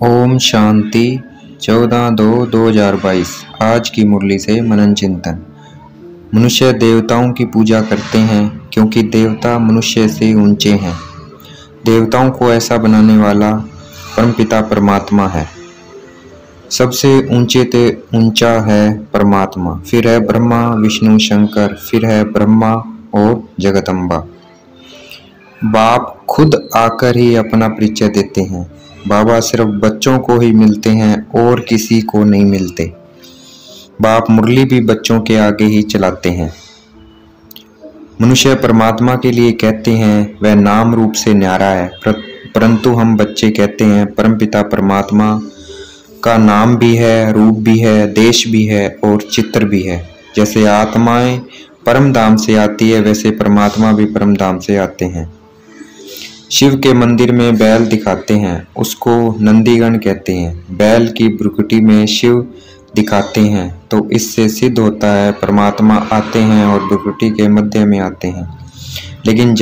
ओम शांति 14/2/2022। आज की मुरली से मनन चिंतन। मनुष्य देवताओं की पूजा करते हैं क्योंकि देवता मनुष्य से ऊंचे हैं। देवताओं को ऐसा बनाने वाला परमपिता परमात्मा है। सबसे ऊंचे से ऊंचा है परमात्मा, फिर है ब्रह्मा विष्णु शंकर, फिर है ब्रह्मा और जगदम्बा। बाप खुद आकर ही अपना परिचय देते हैं। बाबा सिर्फ बच्चों को ही मिलते हैं और किसी को नहीं मिलते। बाप मुरली भी बच्चों के आगे ही चलाते हैं। मनुष्य परमात्मा के लिए कहते हैं वह नाम रूप से न्यारा है, परंतु हम बच्चे कहते हैं परमपिता परमात्मा का नाम भी है, रूप भी है, देश भी है और चित्र भी है। जैसे आत्माएं परम धाम से आती है, वैसे परमात्मा भी परम धाम से आते हैं। शिव के मंदिर में बैल दिखाते हैं, उसको नंदीगण कहते हैं। बैल की भ्रुकुटी में शिव दिखाते हैं तो इससे सिद्ध होता है परमात्मा आते हैं और भ्रुकुटी के मध्य में आते हैं। लेकिन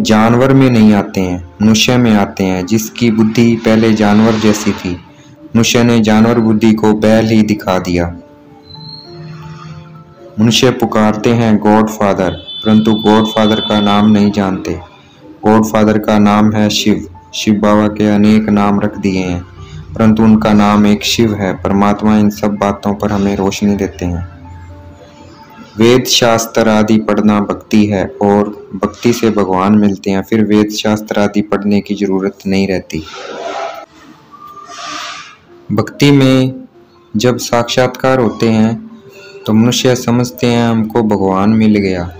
जानवर में नहीं आते हैं, मनुष्य में आते हैं। जिसकी बुद्धि पहले जानवर जैसी थी, मनुष्य ने जानवर बुद्धि को बैल ही दिखा दिया। मनुष्य पुकारते हैं गॉड फादर, परंतु गॉड फादर का नाम नहीं जानते। गॉड फादर का नाम है शिव। शिव बाबा के अनेक नाम रख दिए हैं, परंतु उनका नाम एक शिव है। परमात्मा इन सब बातों पर हमें रोशनी देते हैं। वेद शास्त्र आदि पढ़ना भक्ति है और भक्ति से भगवान मिलते हैं। फिर वेद शास्त्र आदि पढ़ने की जरूरत नहीं रहती। भक्ति में जब साक्षात्कार होते हैं तो मनुष्य समझते हैं हमको भगवान मिल गया।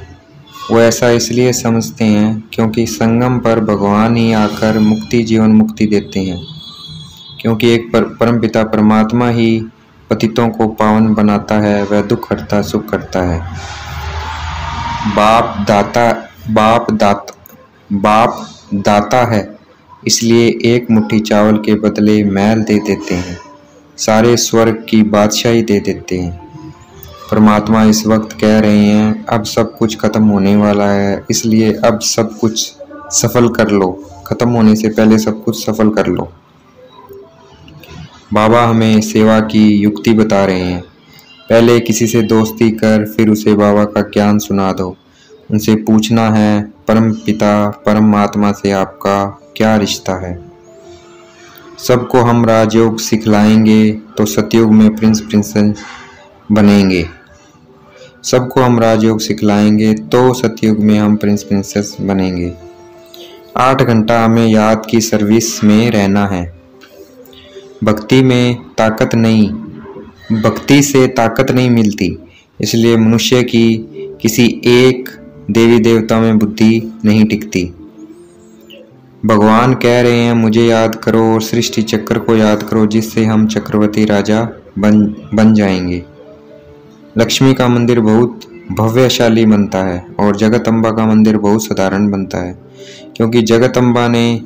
वो ऐसा इसलिए समझते हैं क्योंकि संगम पर भगवान ही आकर मुक्ति जीवन मुक्ति देते हैं। क्योंकि एक परमपिता परमात्मा ही पतितों को पावन बनाता है, वह दुख हरता सुख करता है। बाप दाता है, इसलिए एक मुट्ठी चावल के बदले महल दे देते हैं, सारे स्वर्ग की बादशाही दे देते हैं। परमात्मा इस वक्त कह रहे हैं अब सब कुछ खत्म होने वाला है, इसलिए अब सब कुछ सफल कर लो। खत्म होने से पहले सब कुछ सफल कर लो। बाबा हमें सेवा की युक्ति बता रहे हैं। पहले किसी से दोस्ती कर, फिर उसे बाबा का ज्ञान सुना दो। उनसे पूछना है परम पिता परमात्मा से आपका क्या रिश्ता है। सबको हम राजयोग सिखलाएंगे तो सतयुग में प्रिंस प्रिंसेस बनेंगे। सबको हम राजयोग सिखलाएंगे तो सतयुग में हम प्रिंस प्रिंसेस बनेंगे। 8 घंटा हमें याद की सर्विस में रहना है। भक्ति से ताकत नहीं मिलती, इसलिए मनुष्य की किसी एक देवी देवता में बुद्धि नहीं टिकती। भगवान कह रहे हैं मुझे याद करो और सृष्टि चक्र को याद करो, जिससे हम चक्रवर्ती राजा बन जाएंगे। लक्ष्मी का मंदिर बहुत भव्यशाली बनता है और जगदम्बा का मंदिर बहुत साधारण बनता है, क्योंकि जगदम्बा ने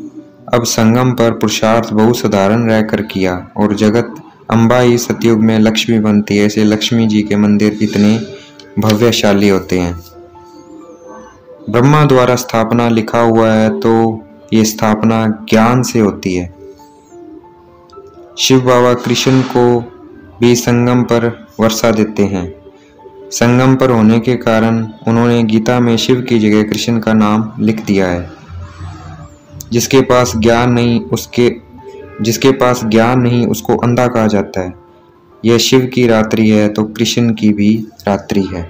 अब संगम पर पुरुषार्थ बहुत साधारण रहकर किया और जगत अम्बा ही सतयुग में लक्ष्मी बनती है। ऐसे लक्ष्मी जी के मंदिर इतने भव्यशाली होते हैं। ब्रह्मा द्वारा स्थापना लिखा हुआ है तो ये स्थापना ज्ञान से होती है। शिव बाबा कृष्ण को भी संगम पर वर्षा देते हैं। संगम पर होने के कारण उन्होंने गीता में शिव की जगह कृष्ण का नाम लिख दिया है। जिसके पास ज्ञान नहीं उसको अंधा कहा जाता है। यह शिव की रात्रि है तो कृष्ण की भी रात्रि है।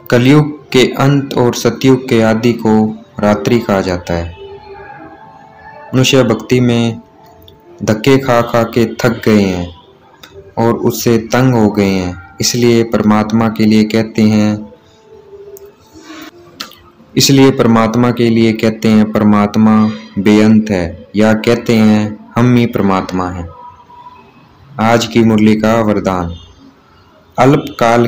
कलयुग के अंत और सतयुग के आदि को रात्रि कहा जाता है। मनुष्य भक्ति में धक्के खा खा के थक गए हैं और उससे तंग हो गए हैं, इसलिए परमात्मा के लिए कहते हैं परमात्मा बेअंत है, या कहते हैं हम ही परमात्मा हैं। आज की मुरली का वरदान। अल्पकाल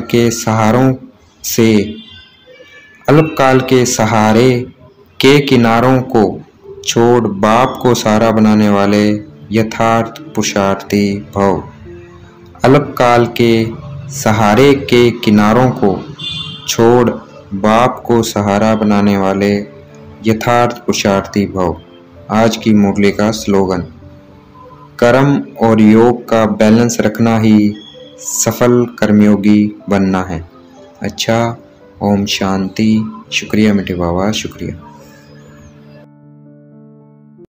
के सहारे के किनारों को छोड़ बाप को सहारा बनाने वाले यथार्थ पुरुषार्थी भव। अल्पकाल के सहारे के किनारों को छोड़ बाप को सहारा बनाने वाले यथार्थ पुरुषार्थी भव। आज की मुरली का स्लोगन, कर्म और योग का बैलेंस रखना ही सफल कर्मयोगी बनना है। अच्छा, ओम शांति। शुक्रिया मीठे बाबा, शुक्रिया।